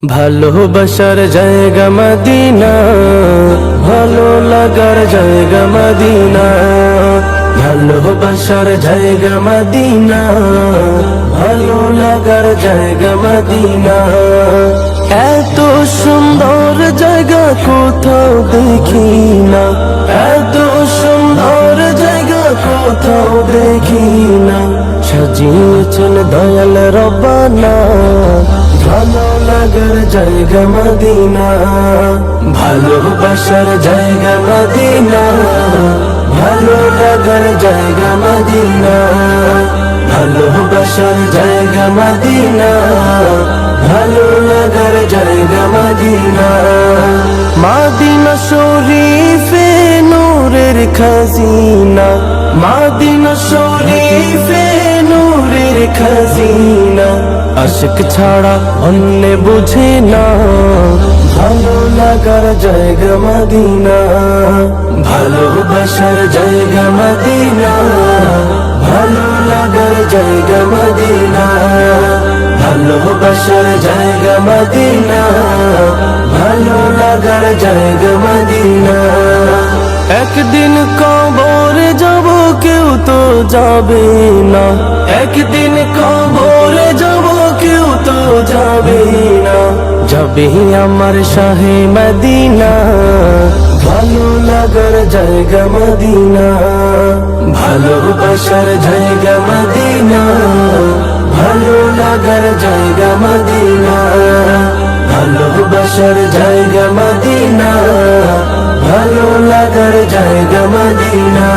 ভালোবাসার জায়গা মদিনা, ভালো লাগার জায়গা মদিনা। ভালোবাসার জায়গা মদিনা, ভালো লাগার জায়গা মদিনা। এত সুন্দর জায়গা কোথাও দেখি না, এত সুন্দর জায়গা কোথাও দেখি না। সাজিয়েছেন দয়াল রব্বানা, ভালো লাগার জায়গা মদিনা। ভালোবাসার জায়গা মদিনা, ভালো লাগার জায়গা মদিনা। ভালোবাসার জায়গা মদিনা, ভালো লাগার জায়গা মদিনা। মদিনা শরীফে নূরের খাজিনা, মদিনা শরীফে নূরের খাজিনা। আশিক ছাড়া অন্য বুঝে না, ভালো লাগার জায়গা মদিনা। ভালোবাসার জায়গা মদিনা, ভালো লাগার জায়গা মদিনা। ভালোবাসার জায়গা মদিনা, ভালো লাগার জায়গা মদিনা। একদিন কবরে যাব কেউ তো যাবে না, একদিন কবরে যাব কেউ তো যাবে না। যাবে আমার শাহে মদিনা, ভালো লাগার জায়গা মদিনা। ভালোবাসার জায়গা মদিনা, ভালো লাগার জায়গা মদিনা। ভালোবাসার জায়গা মদিনা, ভালো লাগার জায়গা মদিনা।